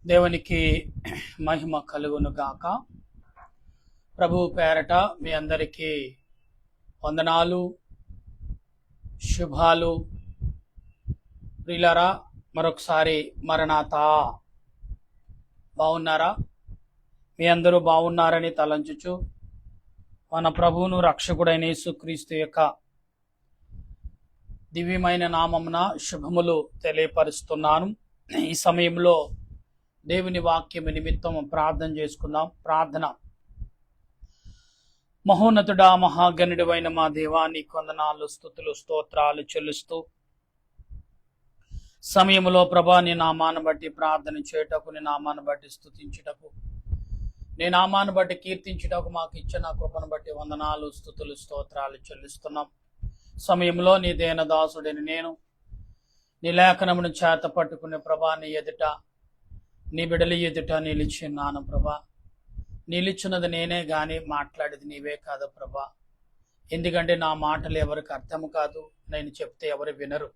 దేవునికి మహిమ కలుగును గాక. ప్రభు పేరట మీ అందరికీ వందనాలు, శుభాలు. ప్రియులారా, మరొకసారి మరణాతా. బాగున్నారా? మీ అందరూ బాగున్నారని తలంచుచు మన ప్రభువును రక్షకుడైన యేసుక్రీస్తు యొక్క దివ్యమైన నామమున శుభములు తెలియపరుస్తున్నాను. ఈ సమయంలో దేవుని వాక్యము నిమిత్తం ప్రార్థన చేసుకుందాం. ప్రార్థన. మహోన్నతుడా, మహాగణుడైన మా దేవాన్ని వందనాలు, స్తుతులు, స్తోత్రాలు చెల్లిస్తూ సమయంలో ప్రభా నీ నామాన్ని బట్టి ప్రార్థన చేయటకు, నీ నామాన్ని బట్టి స్తుతించుటకు, నీ నామాన్ని బట్టి కీర్తించుటకు మాకు ఇచ్చిన కృపను బట్టి వందనాలు, స్తుతులు, స్తోత్రాలు చెల్లిస్తున్నాం. సమయంలో నీ దేన దాసుడిని నేను నీ లేఖనమును చేత పట్టుకునే ప్రభా నీ ఎదుట, నీ బిడలి ఎదుట నిలిచిన్నాను ప్రభా. నిలిచినది నేనే గాని మాట్లాడేది నీవే కాదు ప్రభా. ఎందుకంటే నా మాటలు ఎవరికి అర్థం కాదు, నేను చెప్తే ఎవరు వినరు.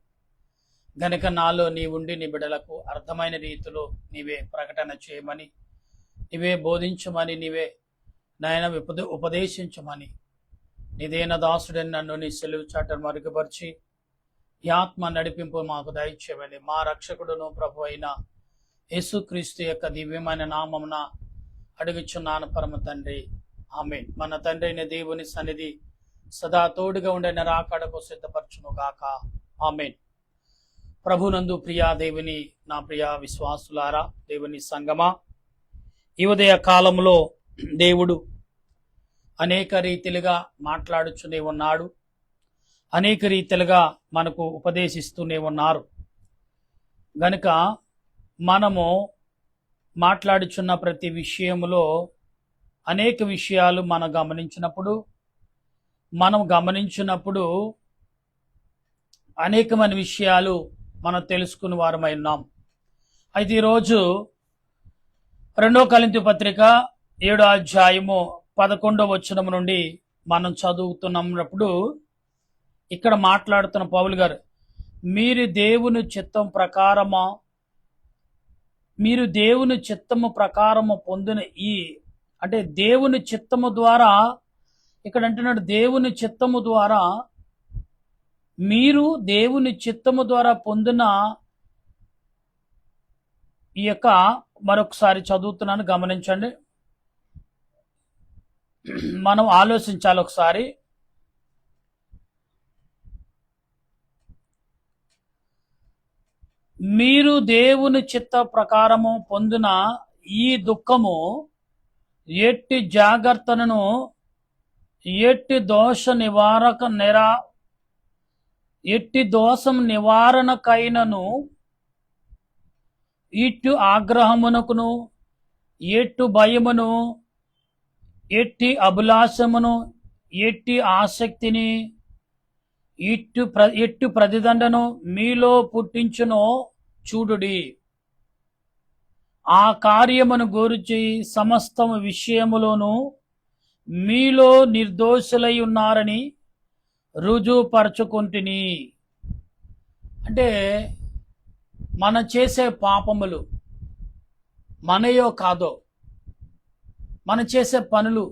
గనుక నాలో నీ ఉండి నీ బిడలకు అర్థమైన రీతిలో నీవే ప్రకటన చేయమని, నీవే బోధించమని, నీవే నాయన ఉపదేశించమని నీదేన దాసుడని నన్ను నీ సెలవు చాటను మరుగుపరిచి ఈ ఆత్మ నడిపింపు మాకు దయచేయమని మా రక్షకుడును ప్రభు అయిన యేసుక్రీస్తు యొక్క దివ్యమైన నామమున అడుగుచున్నాను పరమ తండ్రి, ఆమేన్. మన తండ్రి అయిన దేవుని సన్నిధి సదా తోడుగా ఉండిన రాకడకు సిద్ధపరచును గాక, ఆమేన్. ప్రభునందు ప్రియా దేవుని నా ప్రియా విశ్వాసులారా, దేవుని సంగమా, ఈ ఉదయ కాలంలో దేవుడు అనేక రీతిలుగా మాట్లాడుచునే ఉన్నాడు. అనేక రీతిలుగా మనకు ఉపదేశిస్తూనే ఉన్నారు. గనుక మనము మాట్లాడుచున్న ప్రతి విషయములో అనేక విషయాలు మనం గమనించినప్పుడు అనేకమైన విషయాలు మనం తెలుసుకుని వారమై ఉన్నాం. అయితే ఈరోజు 2 కొరింథీ పత్రిక 7వ అధ్యాయము 11వ వచనం నుండి మనం చదువుతున్నప్పుడు ఇక్కడ మాట్లాడుతున్న పౌలు గారు, మీరు దేవుని చిత్తము ప్రకారము పొందిన అంటే దేవుని చిత్తము ద్వారా, ఇక్కడ అంటున్నాడు దేవుని చిత్తము ద్వారా, మీరు దేవుని చిత్తము ద్వారా పొందిన ఈ యొక్క, మరొకసారి చదువుతున్నాను గమనించండి, మనం ఆలోచించాలి ఒకసారి. మీరు దేవుని చిత్త ప్రకారము పొందిన ఈ దుఃఖము ఎట్టి జాగ్రత్తను, ఎట్టి దోషం నివారణకైనను, ఇటు ఆగ్రహమునకును, ఎట్టు భయమును, ఎట్టి అభిలాషమును, ఎట్టి ఆసక్తిని, ఎట్టు ప్రతిదండను మీలో పుట్టించునో చూడుడి. ఆ కార్యమును గూర్చి సమస్తము విషయములోను మీలో నిర్దోషులై ఉన్నారని రుజువుపరచుకుంటుని. అంటే మనం చేసే పాపములు మనయో కాదో, మనం చేసే పనులు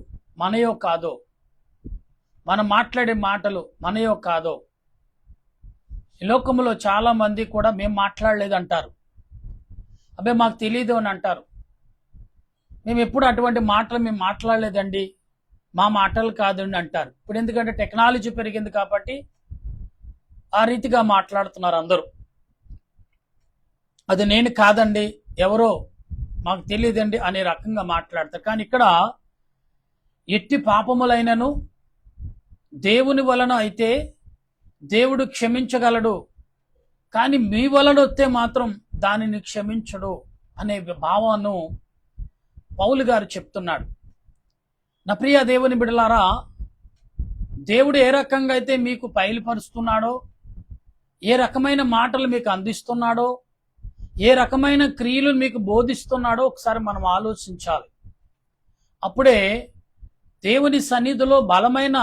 మనయో కాదో, మనం మాట్లాడే మాటలు మనయో కాదో. ఈ లోకంలో చాలా మంది కూడా మేము మాట్లాడలేదు అంటారు, అబ్బాయి మాకు తెలియదు అని అంటారు. మేము ఎప్పుడు అటువంటి మాటలు మేము మాట్లాడలేదండి, మా మాటలు కాదండి అంటారు. ఇప్పుడు ఎందుకంటే టెక్నాలజీ పెరిగింది కాబట్టి ఆ రీతిగా మాట్లాడుతున్నారు అందరూ. అది నేను కాదండి, ఎవరో మాకు తెలియదండి అనే రకంగా మాట్లాడతారు. కానీ ఇక్కడ ఎట్టి పాపములైనను దేవుని వలన అయితే దేవుడు క్షమించగలడు, కానీ మీ వలన వస్తే మాత్రం దానిని క్షమించడు అనే భావాన్ని పౌలు గారు చెప్తున్నాడు. నా ప్రియ దేవుని బిడలారా, దేవుడు ఏ రకంగా అయితే మీకు బయలుపరుస్తున్నాడో, ఏ రకమైన మాటలు మీకు అందిస్తున్నాడో, ఏ రకమైన క్రియలు మీకు బోధిస్తున్నాడో ఒకసారి మనం ఆలోచించాలి. అప్పుడే దేవుని సన్నిధిలో బలమైన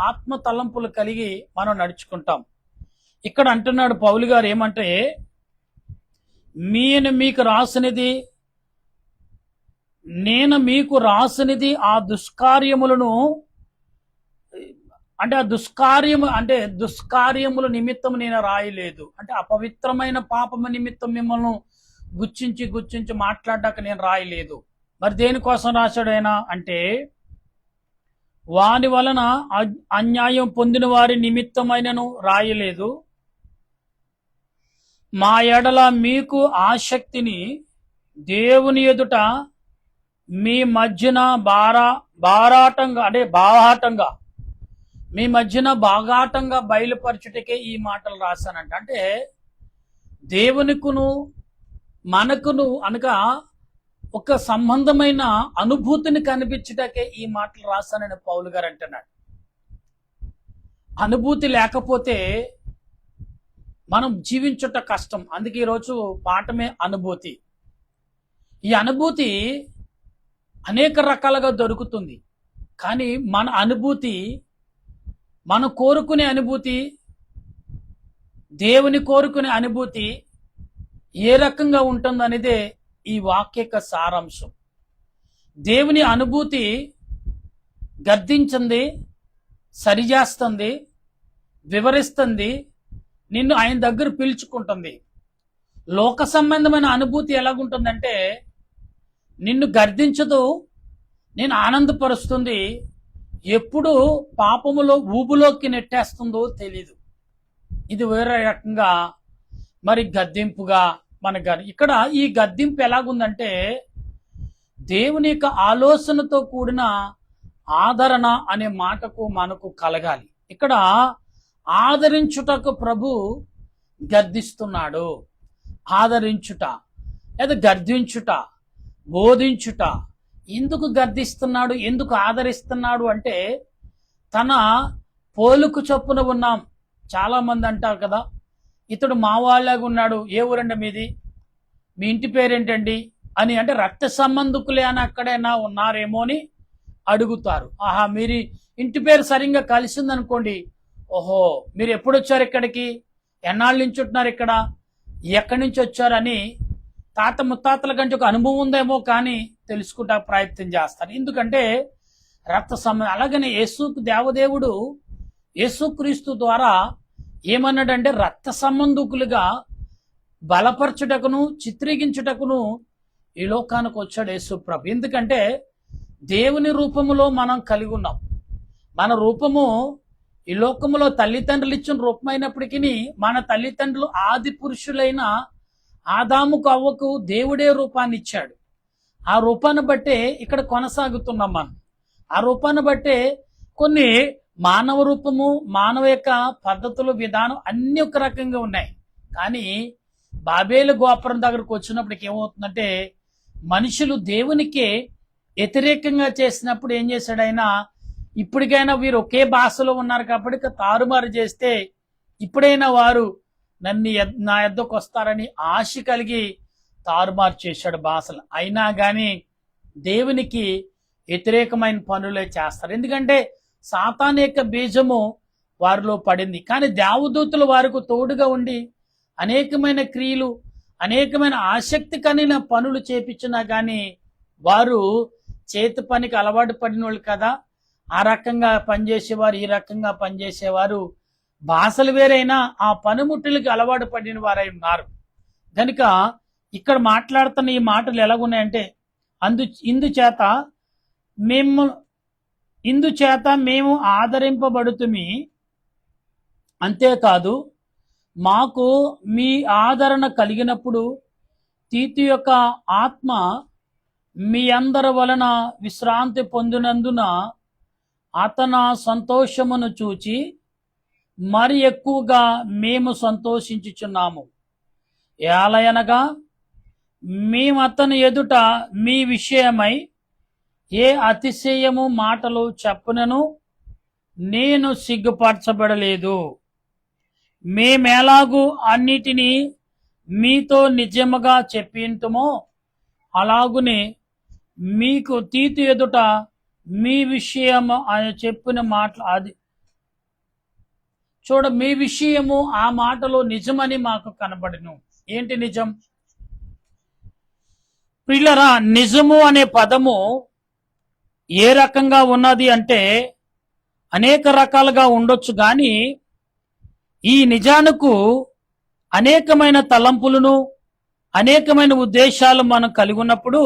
ఆత్మ తలంపులు కలిగి మనం నడుచుకుంటాం. ఇక్కడ అంటున్నాడు పౌలు గారు ఏమంటే, మీకు రాసినది నేను మీకు రాసినది ఆ దుష్కార్యములను, అంటే ఆ దుష్కార్యముల నిమిత్తం నేను రాయలేదు. అంటే అపవిత్రమైన పాపము నిమిత్తం మిమ్మల్ని గుచ్చించి గుచ్చించి మాట్లాడ్డాక నేను రాయలేదు. మరి దేనికోసం రాశాడు ఆయన అంటే, వాని వలన అన్యాయం పొందిన వారి నిమిత్తమైనను రాయలేదు, మా ఎడల మీకు ఆసక్తిని దేవుని ఎదుట మీ మధ్యన బాహాటంగా మీ మధ్యన బాగాటంగా బయలుపరచుటకే ఈ మాటలు రాశానంట. అంటే దేవునికును మనకును అనగా ఒక సంబంధమైన అనుభూతిని కనిపించుటకే ఈ మాటలు రాశానని పౌలు గారు అంటున్నాడు. అనుభూతి లేకపోతే మనం జీవించుట కష్టం. అందుకే ఈరోజు పాఠమే అనుభూతి. ఈ అనుభూతి అనేక రకాలుగా దొరుకుతుంది. కానీ మన అనుభూతి, మనం కోరుకునే అనుభూతి, దేవుని కోరుకునే అనుభూతి ఏ రకంగా ఉంటుందనేదే ఈ వాక్యక సారాంశం. దేవుని అనుభూతి గద్దించింది, సరిచేస్తుంది, వివరిస్తుంది, నిన్ను ఆయన దగ్గర పిలుచుకుంటుంది. లోక సంబంధమైన అనుభూతి ఎలాగుంటుందంటే, నిన్ను గర్దించదు, నేను ఆనందపరుస్తుంది, ఎప్పుడు పాపములో ఊబులోకి నెట్టేస్తుందో తెలీదు. ఇది వేరే రకంగా మరి గద్దింపుగా మనకు. ఇక్కడ ఈ గద్దింపు ఎలాగుందంటే, దేవుని యొక్క ఆలోచనతో కూడిన ఆదరణ అనే మాటకు మనకు కలగాలి. ఇక్కడ ఆదరించుటకు ప్రభు గద్దిస్తున్నాడు. ఆదరించుట లేదా గర్దించుట, బోధించుట. ఎందుకు గర్దిస్తున్నాడు, ఎందుకు ఆదరిస్తున్నాడు అంటే, తన పోలుకు చొప్పున ఉన్నాం. చాలా మంది అంటారు కదా, ఇతడు మా వాళ్ళగా ఉన్నాడు, ఏ ఊరండి మీది, మీ ఇంటి పేరేంటండి అని. అంటే రక్త సంబంధికులే అని అక్కడైనా ఉన్నారేమో అని అడుగుతారు. ఆహా, మీరు ఇంటి పేరు సరిగ్గా కలిసిందనుకోండి, ఓహో మీరు ఎప్పుడు వచ్చారు ఇక్కడికి, ఎన్నాళ్ళ నుంచి ఉంటున్నారు ఇక్కడ, ఎక్కడి నుంచి వచ్చారని తాత ముత్తాతల కంటే ఒక అనుభవం ఉందేమో కానీ తెలుసుకుంటా ప్రయత్నం చేస్తారు. ఎందుకంటే రక్త సంబంధం. అలాగనే దేవదేవుడు యేసుక్రీస్తు ద్వారా ఏమన్నాడంటే, రక్త సంబంధికులుగా బలపరచుటకును చిత్రీగించుటకును ఈ లోకానికి వచ్చాడు యేసు ప్రభు. ఎందుకంటే దేవుని రూపములో మనం కలిగి ఉన్నాం. మన రూపము ఈ లోకములో తల్లిదండ్రులు ఇచ్చిన రూపమైనప్పటికీ, మన తల్లిదండ్రులు ఆది పురుషులైన ఆదాముకు అవ్వకు దేవుడే రూపాన్ని ఇచ్చాడు. ఆ రూపాన్ని బట్టే ఇక్కడ కొనసాగుతున్నాం మనం. ఆ రూపాన్ని బట్టే కొన్ని మానవ రూపము, మానవ యొక్క పద్ధతులు, విధానం అన్ని ఒక రకంగా ఉన్నాయి. కానీ బాబేలు గోపురం దగ్గరకు వచ్చినప్పటికి ఏమవుతుందంటే, మనుషులు దేవునికే వ్యతిరేకంగా చేసినప్పుడు ఏం చేశాడు ఆయన, ఇప్పటికైనా వీరు ఒకే భాషలో ఉన్నారు కాబట్టి తారుమారు చేస్తే ఇప్పుడైనా వారు నా యొద్దకు వస్తారని ఆశ కలిగి తారుమారు చేశాడు భాషలు. అయినా కానీ దేవునికి వ్యతిరేకమైన పనులే చేస్తారు. ఎందుకంటే సాతాను యొక్క బీజము వారిలో పడింది. కానీ దేవదూతలు వారికి తోడుగా ఉండి అనేకమైన క్రియలు, అనేకమైన ఆసక్తి కలిగిన పనులు చేపించినా కానీ వారు చేతి పనికి అలవాటు పడిన వాళ్ళు కదా. ఆ రకంగా పనిచేసేవారు, ఈ రకంగా పనిచేసేవారు భాషలు వేరైనా ఆ పనిముట్టులకి అలవాటు పడిన వారై ఉన్నారు. కనుక ఇక్కడ మాట్లాడుతున్న ఈ మాటలు ఎలాగున్నాయంటే, ఇందుచేత మేము ఆదరింపబడుతుమి, అంతేకాదు మాకు మీ ఆదరణ కలిగినప్పుడు తీతు యొక్క ఆత్మ మీ అందరి వలన విశ్రాంతి పొందినందున అతని సంతోషమును చూచి మరి ఎక్కువగా మేము సంతోషించుచున్నాము. ఏలయనగా మేము అతని ఎదుట మీ విషయమై ఏ అతిశయము మాటలు చెప్పనను నేను సిగ్గుపరచబడలేదు. మేమెలాగూ అన్నిటినీ మీతో నిజముగా చెప్పింటుమో అలాగునే మీకు తీతు ఎదుట మీ విషయము అని చెప్పిన మాటలు అది చూడ, మీ విషయము ఆ మాటలో నిజమని మాకు కనబడిను. ఏంటి నిజం? ప్రియులరా, నిజము అనే పదము ఏ రకంగా ఉన్నది అంటే అనేక రకాలుగా ఉండొచ్చు, కానీ ఈ నిజానికి అనేకమైన తలంపులను అనేకమైన ఉద్దేశాలు మనం కలిగి ఉన్నప్పుడు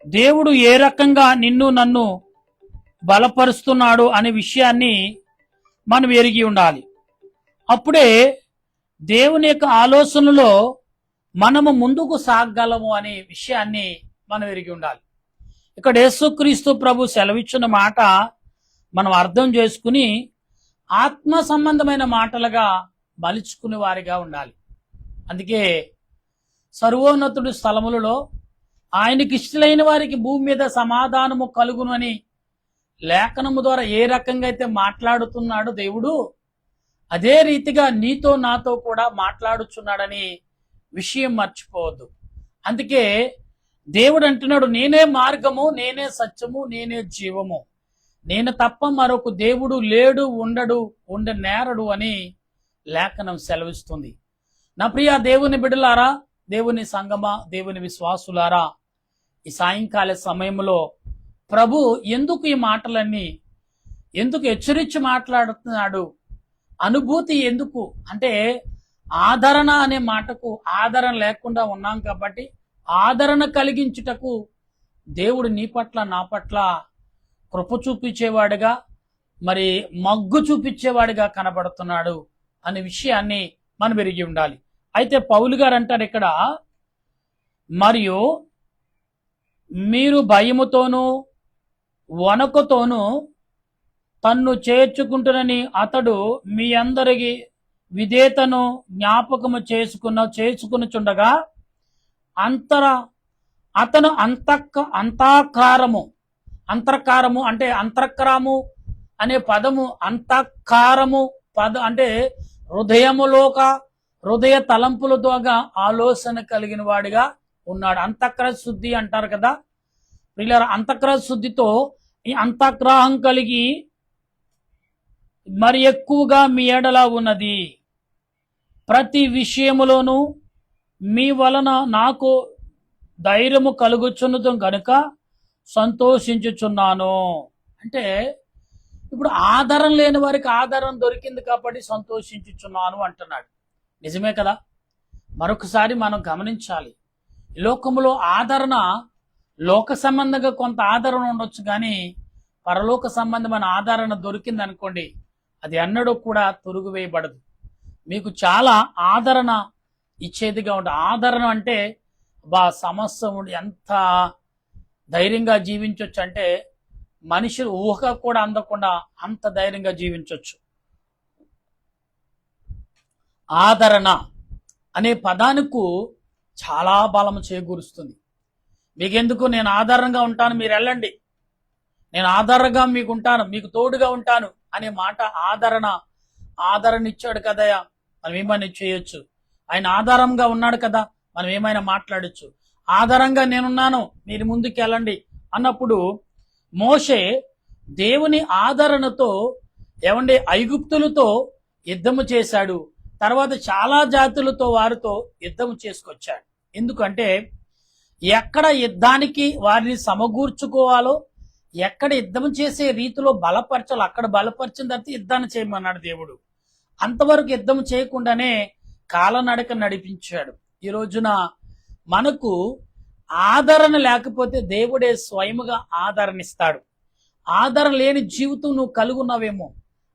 దేవుడు ఏ రకంగా నిన్ను నన్ను బలపరుస్తున్నాడు అనే విషయాన్ని మనం ఎరిగి ఉండాలి. అప్పుడే దేవుని యొక్క ఆలోచనలో మనము ముందుకు సాగగలము అనే విషయాన్ని మనం ఎరిగి ఉండాలి. ఇక్కడ యేసుక్రీస్తు ప్రభు సెలవిచ్చిన మాట మనం అర్థం చేసుకుని ఆత్మ సంబంధమైన మాటలుగా మలుచుకునే వారిగా ఉండాలి. అందుకే సర్వోన్నతుడి స్థలములలో ఆయనకి ఇష్టలైన వారికి భూమి మీద సమాధానము కలుగును అని లేఖనము ద్వారా ఏ రకంగా అయితే మాట్లాడుతున్నాడు దేవుడు, అదే రీతిగా నీతో నాతో కూడా మాట్లాడుచున్నాడని విషయం మర్చిపోవద్దు. అందుకే దేవుడు అంటున్నాడు, నేనే మార్గము, నేనే సత్యము, నేనే జీవము, నేను తప్ప మరొక దేవుడు లేడు, ఉండడు, నేరడు అని లేఖనం సెలవిస్తుంది. నా ప్రియ దేవుని బిడ్డలారా, దేవుని సంగమా, దేవుని విశ్వాసులారా, ఈ సాయంకాల సమయంలో ప్రభు ఎందుకు ఈ మాటలన్నీ ఎందుకు హెచ్చరించి మాట్లాడుతున్నాడు, అనుభూతి ఎందుకు అంటే ఆదరణ అనే మాటకు ఆదరణ లేకుండా ఉన్నాం కాబట్టి ఆదరణ కలిగించుటకు దేవుడు నీ పట్ల నా పట్ల కృప చూపించేవాడిగా, మరి మగ్గు చూపించేవాడిగా కనబడుతున్నాడు అనే విషయాన్ని మనం ఎరిగి ఉండాలి. అయితే పౌలు గారు అంటారు ఇక్కడ, మరియు మీరు భయముతోనూ వణకుతోనూ తన్ను చేర్చుకుంటునని అతడు మీ అందరికి విధేయతను జ్ఞాపకము చేసుకునుచుండగా అతను అంతఃకారము అంటే అంతఃకరము అనే పదము, అంతఃకారము అంటే హృదయ తలంపులతో ఆలోచన కలిగిన వాడిగా ఉన్నాడు. అంతఃకర శుద్ధి అంటారు కదా ప్రియులారా, అంతఃకర శుద్ధితో ఈ అంతఃగ్రహం కలిగి మరి ఎక్కువగా మీ ఎడల ఉన్నది. ప్రతి విషయములోనూ మీ వలన నాకు ధైర్యము కలుగుచున్నదు కనుక సంతోషించుచున్నాను. అంటే ఇప్పుడు ఆధారం లేని వారికి ఆధారం దొరికింది కాబట్టి సంతోషించుచున్నాను అంటున్నాడు. నిజమే కదా. మరొకసారి మనం గమనించాలి, లోకములో ఆదరణ లోక సంబంధంగా కొంత ఆదరణ ఉండొచ్చు, కానీ పరలోక సంబంధమైన ఆదరణ దొరికింది అనుకోండి, అది ఎన్నడూ కూడా తొలుగువేయబడదు. మీకు చాలా ఆదరణ ఇచ్చేదిగా ఉంటుంది. ఆదరణ అంటే సమస్య ఎంత ధైర్యంగా జీవించవచ్చు అంటే మనుషులు ఊహ కూడా అందకుండా అంత ధైర్యంగా జీవించవచ్చు. ఆదరణ అనే పదానికి చాలా బలం చేకూరుస్తుంది. మీకెందుకు, నేను ఆధారంగా ఉంటాను, మీరు వెళ్ళండి, నేను ఆధారంగా మీకు ఉంటాను, మీకు తోడుగా ఉంటాను అనే మాట ఆదరణ ఇచ్చాడు కదయా, మనం ఏమైనా చేయొచ్చు. ఆయన ఆధారంగా ఉన్నాడు కదా, మనం ఏమైనా మాట్లాడచ్చు. ఆధారంగా నేనున్నాను, మీరు ముందుకు వెళ్ళండి అన్నప్పుడు మోషే దేవుని ఆదరణతో ఐగుప్తులతో యుద్ధము చేశాడు. తర్వాత చాలా జాతులతో వారితో యుద్ధం చేసుకొచ్చాడు. ఎందుకంటే ఎక్కడ యుద్ధానికి వారిని సమకూర్చుకోవాలో, ఎక్కడ యుద్ధం చేసే రీతిలో బలపరచాలో అక్కడ బలపరిచిన తర్వాత యుద్ధాన్ని చేయమన్నాడు దేవుడు. అంతవరకు యుద్ధం చేయకుండానే కాలనడక నడిపించాడు. ఈ రోజున మనకు ఆదరణ లేకపోతే దేవుడే స్వయముగా ఆదరణ ఇస్తాడు. ఆదరణ లేని జీవితం నువ్వు కలుగున్నావేమో,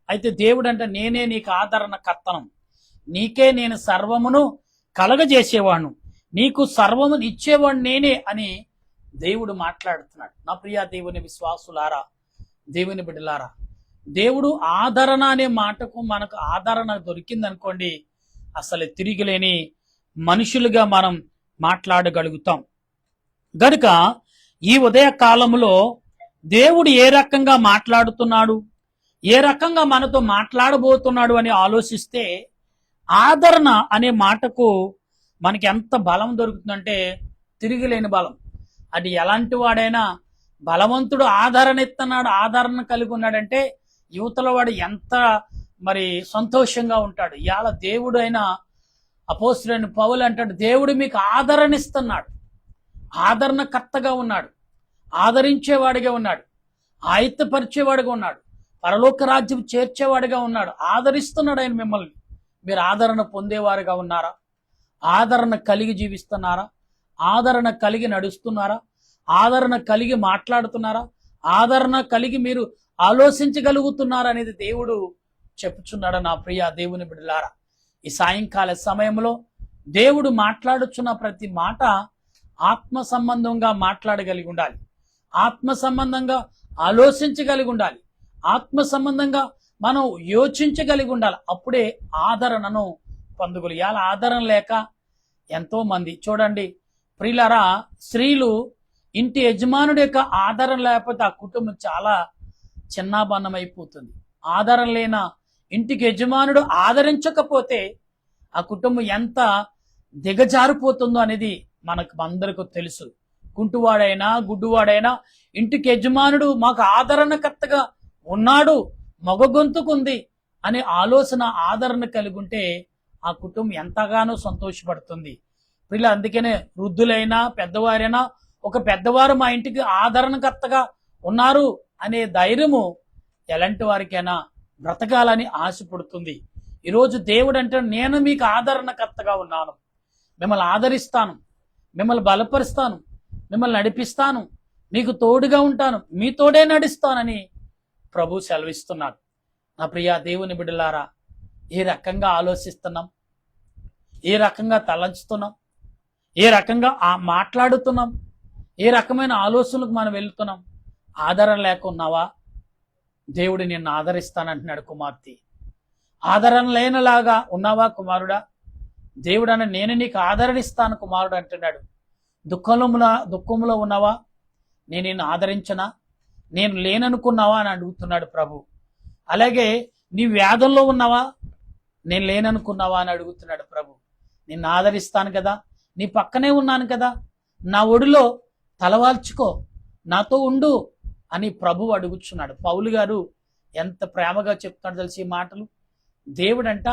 అయితే దేవుడు అంటే నేనే నీకు ఆదరణ కర్తనం, నీకే నేను సర్వమును కలగజేసేవాడు, నీకు సర్వము ఇచ్చేవాడు నేనే అని దేవుడు మాట్లాడుతున్నాడు. నా ప్రియ దేవుని విశ్వాసులారా, దేవుని బిడ్డలారా, దేవుడు ఆదరణ అనే మాటకు మనకు ఆదరణ దొరికిందనుకోండి, అసలు తిరిగిలేని మనుషులుగా మనం మాట్లాడగలుగుతాం. గనుక ఈ ఉదయ కాలంలో దేవుడు ఏ రకంగా మాట్లాడుతున్నాడు, ఏ రకంగా మనతో మాట్లాడబోతున్నాడు అని ఆలోచిస్తే ఆదరణ అనే మాటకు మనకి ఎంత బలం దొరుకుతుందంటే తిరిగిలేని బలం. అది ఎలాంటి వాడైనా బలవంతుడు ఆదరణ ఇస్తున్నాడు, ఆదరణ కలిగి ఉన్నాడంటే యువతల వాడు ఎంత మరి సంతోషంగా ఉంటాడు. ఇవాళ దేవుడు అయినా అపోస్తలుడైన పౌలు అంటాడు, దేవుడు మీకు ఆదరణ ఇస్తున్నాడు. ఆదరణకర్తగా ఉన్నాడు, ఆదరించేవాడిగా ఉన్నాడు, ఆయుత్తపరిచేవాడిగా ఉన్నాడు, పరలోక రాజ్యం చేర్చేవాడిగా ఉన్నాడు. ఆదరిస్తున్నాడు ఆయన మిమ్మల్ని. మీరు ఆదరణ పొందేవారుగా ఉన్నారా? ఆదరణ కలిగి జీవిస్తున్నారా? ఆదరణ కలిగి నడుస్తున్నారా? ఆదరణ కలిగి మాట్లాడుతున్నారా? ఆదరణ కలిగి మీరు ఆలోచించగలుగుతున్నారా అనేది దేవుడు చెప్పుచున్నాడు. నా ప్రియ దేవుని బిడ్డలారా, ఈ సాయంకాల సమయంలో దేవుడు మాట్లాడుచున్న ప్రతి మాట ఆత్మ సంబంధంగా మాట్లాడగలిగి ఉండాలి, ఆత్మ సంబంధంగా ఆలోచించగలిగి ఉండాలి, ఆత్మ సంబంధంగా మనం యోచించగలిగి ఉండాలి. అప్పుడే ఆదరణను పొందగలిగాలి. ఆదరణ లేక ఎంతో మంది చూడండి ప్రియులారా, స్త్రీలు ఇంటి యజమానుడి యొక్క ఆదరణ లేకపోతే ఆ కుటుంబం చాలా చిన్నాభిన్నమైపోతుంది. ఆదరణ లేన ఇంటికి యజమానుడు ఆదరించకపోతే ఆ కుటుంబం ఎంత దిగజారిపోతుందో అనేది మనకు అందరికీ తెలుసు. కుంటువాడైనా గుడ్డువాడైనా ఇంటికి యజమానుడు మాకు ఆదరణకర్తగా ఉన్నాడు, మగ గొంతుకుంది అనే ఆలోచన, ఆదరణ కలిగి ఉంటే ఆ కుటుంబం ఎంతగానో సంతోషపడుతుంది. వీళ్ళు అందుకనే వృద్ధులైనా పెద్దవారైనా ఒక పెద్దవారు మా ఇంటికి ఆదరణకర్తగా ఉన్నారు అనే ధైర్యము ఎలాంటి వారికైనా బ్రతకాలని ఆశపడుతుంది. ఈరోజు దేవుడు అంటే నేను మీకు ఆదరణకర్తగా ఉన్నాను, మిమ్మల్ని ఆదరిస్తాను, మిమ్మల్ని బలపరుస్తాను, మిమ్మల్ని నడిపిస్తాను, మీకు తోడుగా ఉంటాను, మీ తోడే నడుస్తానని ప్రభు సెలవిస్తున్నాడు. నా ప్రియ దేవుని బిడ్డలారా, ఏ రకంగా ఆలోచిస్తున్నాం, ఏ రకంగా తలంచుతున్నాం, ఏ రకంగా మాట్లాడుతున్నాం, ఏ రకమైన ఆలోచనలకు మనం వెళ్తున్నాం? ఆదరణ లేకున్నావా? దేవుడు నిన్ను ఆదరిస్తానంటున్నాడు కుమార్తె. ఆదరణ లేనలాగా ఉన్నావా కుమారుడా? దేవుడు అన్న నేను నీకు ఆదరణ ఇస్తాను కుమారుడు అంటున్నాడు. దుఃఖంలో ఉన్నావా? నేను నిన్ను ఆదరించనా? నేను లేననుకున్నావా అని అడుగుతున్నాడు ప్రభు. అలాగే నీ వ్యాధంలో ఉన్నావా? నేను లేననుకున్నావా అని అడుగుతున్నాడు ప్రభు. నిన్ను ఆదరిస్తాను కదా, నీ పక్కనే ఉన్నాను కదా, నా ఒడిలో తలవాల్చుకో, నాతో ఉండు అని ప్రభు అడుగుచున్నాడు. పౌలు గారు ఎంత ప్రేమగా చెప్తాడు తెలిసి ఈ మాటలు. దేవుడంట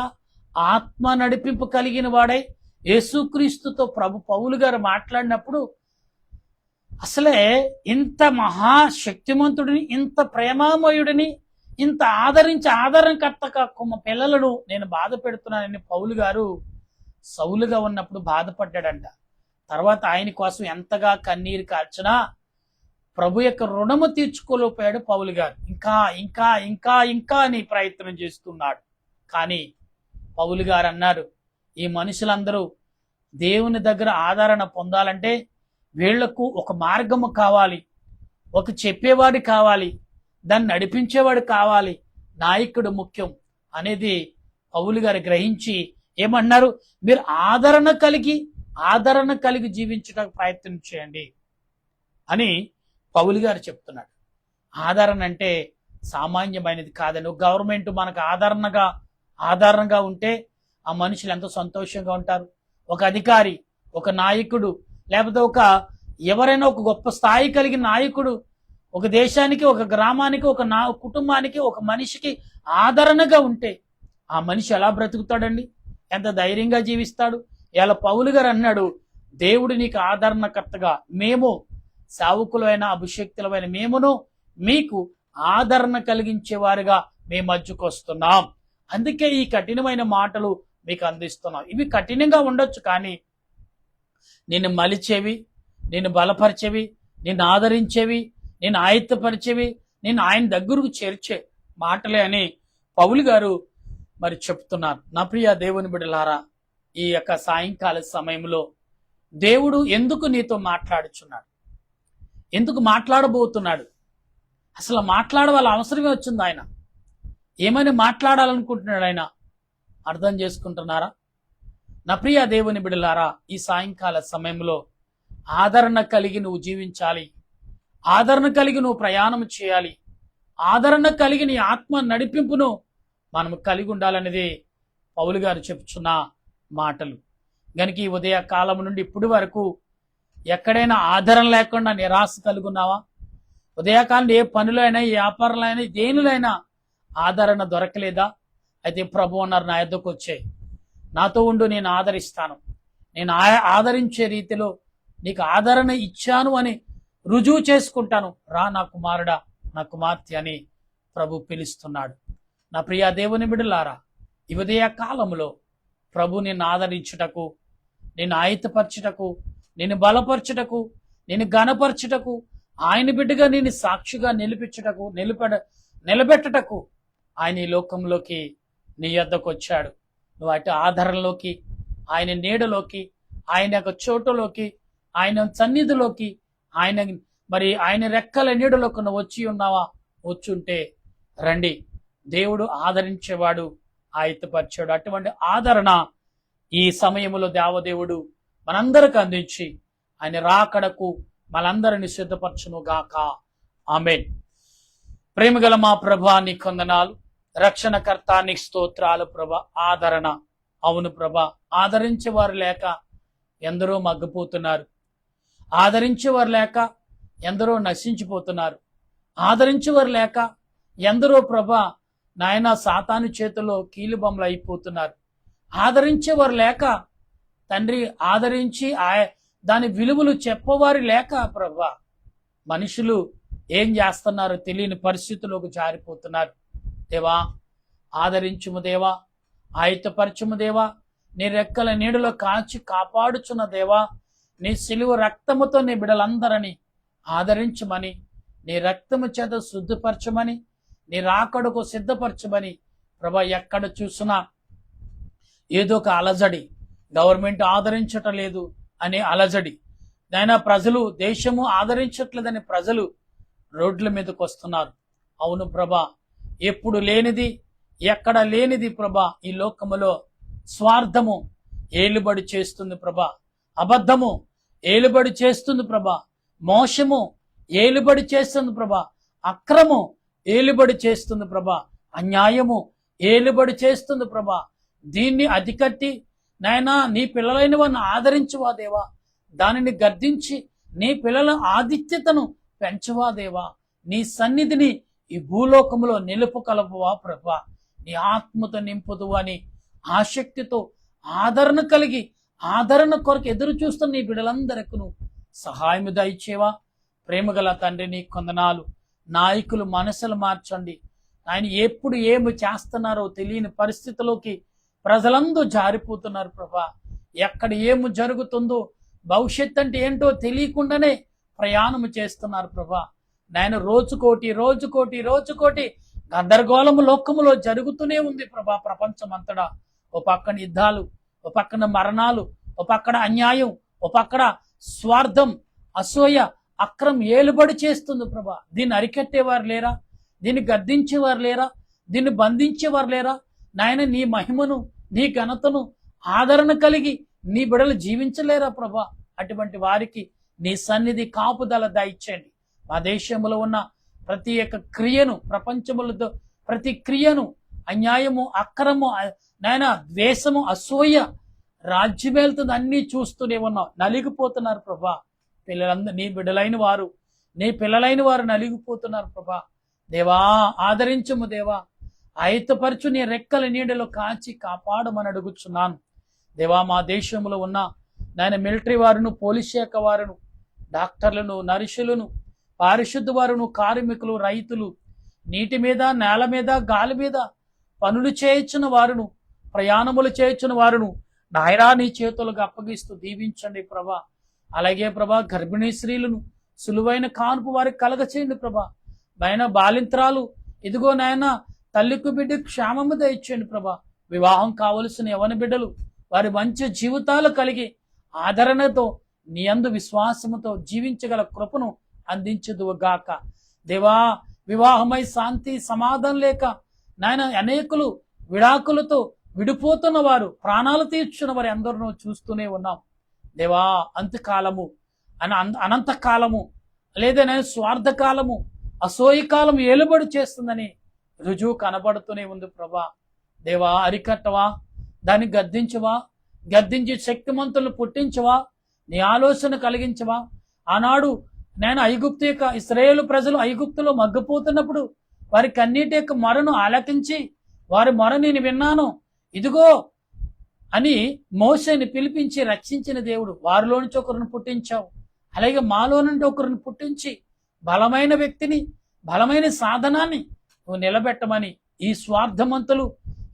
ఆత్మ నడిపింపు కలిగిన వాడై యేసుక్రీస్తుతో ప్రభు పౌలు గారు మాట్లాడినప్పుడు అసలే ఇంత మహాశక్తిమంతుడిని, ఇంత ప్రేమామయుడిని, ఇంత ఆదరణకర్తగా పిల్లలను నేను బాధ పెడుతున్నానని పౌలు గారు సౌలుగా ఉన్నప్పుడు బాధపడ్డాడంట. తర్వాత ఆయన కోసం ఎంతగా కన్నీరు కార్చినా ప్రభు యొక్క రుణము తీర్చుకోలేకపోయాడు పౌలు గారు. ఇంకా ఇంకా ఇంకా ఇంకా అని ప్రయత్నం చేస్తున్నాడు. కానీ పౌలు గారు అన్నారు, ఈ మనుషులందరూ దేవుని దగ్గర ఆదరణ పొందాలంటే వీళ్లకు ఒక మార్గము కావాలి, ఒక చెప్పేవాడు కావాలి, దాన్ని నడిపించేవాడు కావాలి, నాయకుడు ముఖ్యం అనేది పౌలు గారు గ్రహించి ఏమన్నారు? మీరు ఆదరణ కలిగి జీవించడానికి ప్రయత్నం చేయండి అని పౌలు గారు చెప్తున్నాడు. ఆదరణ అంటే సామాన్యమైనది కాదని. గవర్నమెంట్ మనకు ఆదరణగా ఉంటే ఆ మనుషులు ఎంతో సంతోషంగా ఉంటారు. ఒక అధికారి, ఒక నాయకుడు, లేకపోతే ఎవరైనా ఒక గొప్ప స్థాయి కలిగిన నాయకుడు ఒక దేశానికి, ఒక గ్రామానికి, ఒక కుటుంబానికి, ఒక మనిషికి ఆదరణగా ఉంటే ఆ మనిషి ఎలా బ్రతుకుతాడండి? ఎంత ధైర్యంగా జీవిస్తాడు? ఇలా పౌలు గారు అన్నాడు, దేవుడు నీకు ఆదరణకర్తగా, మేము సావుకులమైన అభిషేక్తులమైన మేమును మీకు ఆదరణ కలిగించేవారుగా మీ మధ్యకు వస్తున్నాం. అందుకే ఈ కఠినమైన మాటలు మీకు అందిస్తున్నాం. ఇవి కఠినంగా ఉండొచ్చు, కానీ నిన్ను మలిచేవి, నిన్ను బలపరిచేవి, నిన్ను ఆదరించేవి, నిన్ను ఆయుత్తపరిచేవి, నిన్ను ఆయన దగ్గరకు చేర్చే మాటలే అని పౌలు గారు మరి చెప్తున్నారు. నా ప్రియ దేవుని బిడ్డలారా, ఈ యొక్క సాయంకాల సమయంలో దేవుడు ఎందుకు నీతో మాట్లాడుచున్నాడు? ఎందుకు మాట్లాడబోతున్నాడు? అసలు మాట్లాడవాళ్ళ అవసరమే వచ్చింది. ఆయన ఏమైనా మాట్లాడాలనుకుంటున్నాడు ఆయన. అర్థం చేసుకుంటున్నారా? నా ప్రియ దేవుని బిడ్డలారా, ఈ సాయంకాల సమయంలో ఆదరణ కలిగి నువ్వు జీవించాలి, ఆదరణ కలిగి నువ్వు ప్రయాణం చేయాలి, ఆదరణ కలిగి నీ ఆత్మ నడిపింపును మనం కలిగి ఉండాలనేది పౌలు గారు చెప్తున్న మాటలు. గనుక ఈ ఉదయ కాలం నుండి ఇప్పటి వరకు ఎక్కడైనా ఆదరణ లేకుండా నిరాశ కలుగున్నావా? ఉదయకాలం ఏ పనులు అయినా, ఏ వ్యాపారాలు అయినా, దేనిలైనా ఆదరణ దొరకలేదా? అయితే ప్రభు అన్నారు, నా యొద్దకు వచ్చే, నాతో ఉండు, నేను ఆదరిస్తాను, నేను ఆదరించే రీతిలో నీకు ఆదరణ ఇచ్చాను అని రుజువు చేసుకుంటాను. రా నా కుమారుడా, నా కుమార్తె అని ప్రభు పిలుస్తున్నాడు. నా ప్రియ దేవుని బిడ్డలారా, ఈ ఉదయ కాలంలో ప్రభు నిన్ను ఆదరించుటకు, నిన్ను ఆయుధపరచుటకు, నిన్ను బలపరచుటకు, నిన్ను ఘనపరచుటకు, ఆయన బిడ్డగా నేను సాక్షిగా నిలబెట్టటకు ఆయన ఈ లోకంలోకి నీ యొద్దకు వచ్చాడు. నువ్వు అటు ఆధారంలోకి, ఆయన నీడలోకి, ఆయన యొక్క చోటులోకి, ఆయన సన్నిధిలోకి, ఆయన రెక్కల నీడలోకి నువ్వు వచ్చి ఉన్నావా? వచ్చుంటే రండి. దేవుడు ఆదరించేవాడు, ఆయుధపరిచాడు. అటువంటి ఆదరణ ఈ సమయంలో దేవదేవుడు మనందరికి అందించి ఆయన రాకడకు మనందరిని సిద్ధపరచును గాక. ఆమేన్. ప్రేమగల మా ప్రభా, నీ కొందనాలు. రక్షణకర్త, నీ స్తోత్రాలు ప్రభా. ఆదరణ, అవును ప్రభా, ఆదరించేవారు లేక ఎందరో మగ్గిపోతున్నారు. ఆదరించేవారు లేక ఎందరో నశించిపోతున్నారు. ఆదరించేవారు లేక ఎందరో ప్రభా నాయన సాతాను చేతిలో కీలుబొమ్మలు అయిపోతున్నారు. ఆదరించేవారు లేక తండ్రి, ఆదరించి దాని విలువలు చెప్పవారు లేక ప్రభా మనుషులు ఏం చేస్తున్నారో తెలియని పరిస్థితుల్లోకి జారిపోతున్నారు. దేవా, ఆదరించుము దేవా, ఆయుధపరచుము దేవా, నీ రెక్కల నీడలో కాచి కాపాడుచున్న దేవా, నీ సిలువ రక్తముతో నీ బిడ్డలందరినీ ఆదరించమని, నీ రక్తము చేత శుద్ధిపరచమని, నీ రాకడకు సిద్ధపరచమని ప్రభా. ఎక్కడ చూసినా ఏదో ఒక అలజడి, గవర్నమెంట్ ఆదరించటం లేదు అనే అలజడి, నాయన ప్రజలు, దేశము ఆదరించట్లేదని ప్రజలు రోడ్ల మీదకి వస్తున్నారు. అవును ప్రభా, ఎప్పుడు లేనిది, ఎక్కడ లేనిది ప్రభా ఈ లోకములో స్వార్థము ఏలుబడి చేస్తుంది ప్రభా. అబద్ధము ఏలుబడి చేస్తుంది ప్రభా. మోసము ఏలుబడి చేస్తుంది ప్రభా. అక్రమం ఏలుబడి చేస్తుంది ప్రభా. అన్యాయము ఏలుబడి చేస్తుంది ప్రభా. దీన్ని అధికట్టి నాయనా నీ పిల్లలైన వారిని ఆదరించువా దేవా. దానిని గద్దించి నీ పిల్లల ఆదిత్యతను పెంచువా దేవా. నీ సన్నిధిని ఈ భూలోకములో నిలుపుకలపవా ప్రభా. నీ ఆత్మతో నింపుదు అని ఆసక్తితో ఆదరణ కలిగి, ఆదరణ కొరకు ఎదురు చూస్తున్న నీ బిడ్డలందరికీ సహాయం దయచేవా. ప్రేమగల తండ్రి, నీ కొందనాలు. నాయకులు మనసులు మార్చండి. ఆయన ఎప్పుడు ఏమి చేస్తున్నారో తెలియని పరిస్థితిలోకి ప్రజలందరూ జారిపోతున్నారు ప్రభా. ఎక్కడ ఏమి జరుగుతుందో, భవిష్యత్ అంటే ఏంటో తెలియకుండానే ప్రయాణం చేస్తున్నారు ప్రభా. నాయన రోజుకోటి గందరగోళము లోకములో జరుగుతూనే ఉంది ప్రభా. ప్రపంచం అంతటా ఓ పక్కన యుద్ధాలు, ఓ పక్కన మరణాలు, ఓ పక్కన అన్యాయం, ఓ పక్కన స్వార్థం, అసూయ, అక్రమం ఏలుబడి చేస్తుంది ప్రభా. దీన్ని అరికట్టేవారు లేరా? దీన్ని గద్దించేవారు లేరా? దీన్ని బంధించేవారు లేరా? నాయన నీ మహిమను, నీ ఘనతను, ఆదరణ కలిగి నీ బిడలు జీవించలేరా ప్రభా? అటువంటి వారికి నీ సన్నిధి కాపుదల దయచేయండి. మా దేశంలో ఉన్న ప్రతి ఒక్క క్రియను, ప్రపంచములతో ప్రతి క్రియను, అన్యాయము, అక్రము, నాయన ద్వేషము, అసూయ రాజ్యమేలుతుంది అన్నీ చూస్తూనే ఉన్నాం. నలిగిపోతున్నారు ప్రభా. పిల్లలందరూ నీ బిడ్డలైన వారు, నీ పిల్లలైన వారు నలిగిపోతున్నారు ప్రభా. దేవా, ఆదరించము దేవా. ఆయుధపరచు, నీ రెక్కల నీడలో కాచి కాపాడమని అడుగుచున్నాను దేవా. మా దేశంలో ఉన్న నాయన మిలిటరీ వారును, పోలీస్ శాఖ వారును, డాక్టర్లను, నర్సులను, పారిశుద్ధ వారును, కార్మికులు, రైతులు, నీటి మీద, నేల మీద, గాలి మీద పనులు చేయించిన వారును, ప్రయాణములు చేయించిన వారును నాయనా నీ చేతులకు అప్పగిస్తూ దీవించండి ప్రభా. అలాగే ప్రభా, గర్భిణీ స్త్రీలను సులువైన కానుపు వారికి కలగచేయండి ప్రభా. నాయన బాలింత్రాలు, ఇదిగో నాయన తల్లికి బిడ్డ క్షేమము దయచేయండి ప్రభా. వివాహం కావలసిన యవన బిడ్డలు వారి మంచి జీవితాలు కలిగి ఆదరణతో నీ యందు విశ్వాసముతో జీవించగల కృపను అందించదువు గాక దేవా. వివాహమై శాంతి సమాధానం లేక నాయన అనేకులు విడాకులతో విడిపోతున్న వారు, ప్రాణాలు తీర్చున్న వారి అందరినూ చూస్తూనే ఉన్నాం దేవా. అంతకాలము అనంతకాలము లేదా స్వార్థకాలము, అసూయకాలం ఏలుబడి చేస్తుందని రుజువు కనబడుతూనే ఉంది ప్రభా. దేవా, అరికట్టవా, దాన్ని గద్దించవా, గద్దించి శక్తిమంతులను పుట్టించవా, నీ ఆలోచన కలిగించవా. ఆనాడు నేను ఐగుప్తు యొక్క ఇశ్రాయేలు ప్రజలు ఐగుప్తులో మగ్గిపోతున్నప్పుడు వారి కన్నీటి యొక్క మొరను ఆలకించి వారి మొర నేను విన్నాను. ఇదిగో అని మోషేని పిలిపించి రక్షించిన దేవుడు. వారిలో నుంచి ఒకరిని పుట్టించావు, అలాగే మాలో నుండి ఒకరిని పుట్టించి బలమైన వ్యక్తిని, బలమైన సాధనాన్ని నువ్వు నిలబెట్టమని ఈ స్వార్థమంతులు,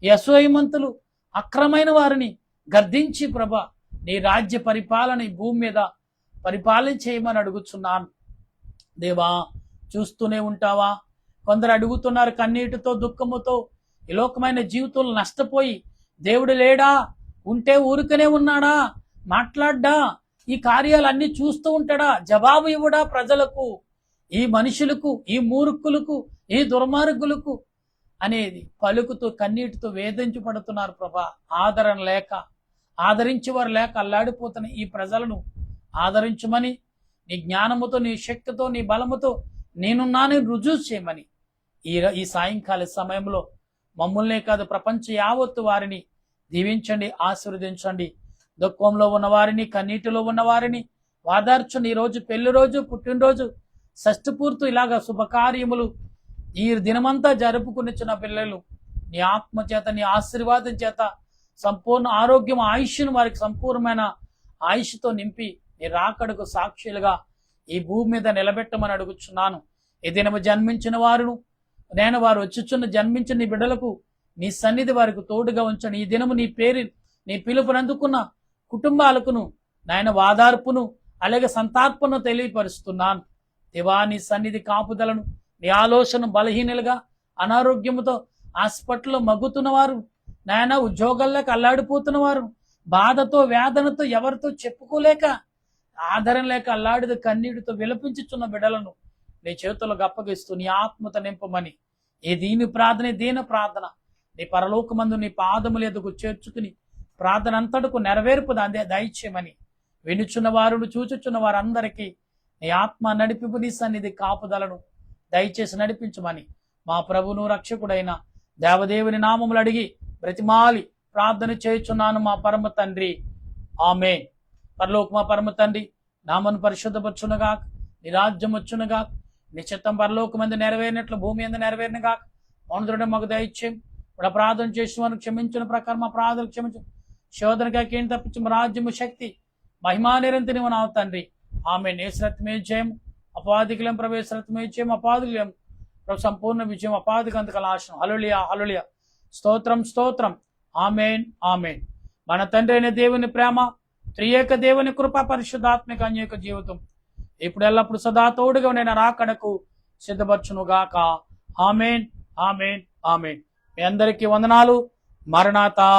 ఈ అసూయమంతులు, అక్రమైన వారిని గద్దించి ప్రభా నీ రాజ్య పరిపాలన ఈ భూమి మీద పరిపాలన చేయమని అడుగుతున్నాను. దేవా, చూస్తూనే ఉంటావా? కొందరు అడుగుతున్నారు కన్నీటితో, దుఃఖముతో, ఈ లోకమైన జీవితంలో నష్టపోయి, దేవుడు లేడా, ఉంటే ఊరికనే ఉన్నాడా, మాట్లాడ్డా, ఈ కార్యాలన్నీ చూస్తూ ఉంటాడా, జవాబు ఇవ్వడా ప్రజలకు, ఈ మనుషులకు, ఈ మూర్ఖులకు, ఈ దుర్మార్గులకు అనేది పలుకుతూ కన్నీటితో వేధించబడుతున్నారు ప్రభా. ఆదరణ లేక, ఆదరించేవారు లేక అల్లాడిపోతున్న ఈ ప్రజలను ఆదరించమని, నీ జ్ఞానముతో, నీ శక్తితో, నీ బలముతో నేనున్నానని రుజువు చేయమని ఈ సాయంకాల సమయంలో మమ్మల్నే కాదు ప్రపంచ యావత్తు వారిని దీవించండి, ఆశీర్వదించండి. దుఃఖంలో ఉన్నవారిని, కన్నీటిలో ఉన్నవారిని వాదార్చండి. ఈరోజు పెళ్లి రోజు, పుట్టినరోజు, షష్ఠపూర్తి ఇలాగా శుభకార్యములు ఈ దినమంతా జరుపుకునిచ్చిన పిల్లలు నీ ఆత్మ చేత, నీ ఆశీర్వాదం చేత సంపూర్ణ ఆరోగ్యం, ఆయుష్ను వారికి సంపూర్ణమైన ఆయుష్తో నింపి నీ రాకడకు సాక్షులుగా ఈ భూమి మీద నిలబెట్టమని అడుగుచున్నాను. ఈ దినము జన్మించిన వారును, నేను వారు వచ్చుచున్న జన్మించిన నీ బిడ్డలకు నీ సన్నిధి వారికి తోడుగా ఉంచండి. ఈ దినము నీ పేరు, నీ పిలుపునందుకున్న కుటుంబాలకును నాయన వాదార్పును, అలాగే సంతార్పణను తెలియపరుస్తున్నాను. దేవా, నీ సన్నిధి కాపుదలను, నీ ఆలోచన బలహీనలుగా అనారోగ్యముతో హాస్పిటల్లో మగ్గుతున్న వారు, నాయన ఉద్యోగాల్లోకి అల్లాడిపోతున్న వారు, బాధతో, వేదనతో, ఎవరితో చెప్పుకోలేక, ఆదరణ లేక అల్లాడితో కన్నీటితో విలపించుచున్న బిడ్డలను నీ చేతులకు అప్పగిస్తూ నీ ఆత్మత నింపమని ఈ దీని ప్రార్థన నీ పరలోకమందు నీ పాదముల ఎదుగు చేర్చుకుని ప్రార్థన అంతటకు నెరవేర్పు దయచేయమని వినుచున్న వారును, చూచుచున్న వారందరికీ నీ ఆత్మ నడిపింపు, నీ సన్నిధి కాపుదలను దయచేసి నడిపించమని మా ప్రభువును రక్షకుడైన దేవదేవుని నామములు అడిగి బ్రతిమాలి ప్రార్థన చేయుచున్నాను మా పరమ తండ్రి, ఆమేన్. పరలోక మా పరమ తండ్రి, నామను పరిశుద్ధపరచునుగా, నీ రాజ్యం వచ్చునుగా, నీ చిత్తం పరలోకమందు నెరవేరినట్లు భూమి అందు నెరవేరినగా, మౌనదుడ మాకు దయచేయం. ఇప్పుడు ప్రార్థన చేసిన వారిని క్షమించిన ప్రకారం మా ప్రార్థనలు క్షమించు. శోధనకి ఏం తప్పించు రాజ్యము, శక్తి, మహిమా నిరంతరం నావు తండ్రి, ఆమేన్. యేసురత్నమే జయం, అపాధికులం ప్రవేశరత్నమే జయం, అపాధికులం సంపూర్ణ విజయం, అపాధిక అంతకల ఆశనం. హల్లెలూయా, హల్లెలూయా, స్తోత్రం, స్తోత్రం. ఆమేన్, ఆమేన్. మన తండ్రి అయిన దేవుని ప్రేమ, త్రియేక దేవుని కృప, పరిశుద్ధాత్మిక అన్యేక జీవితం ఇప్పుడు ఎల్లప్పుడు సదా తోడుగా నేను రాకడకు సిద్ధపరచునుగాక. ఆమేన్, ఆమేన్, ఆమేన్. మీ అందరికీ వందనాలు. మరణాతా.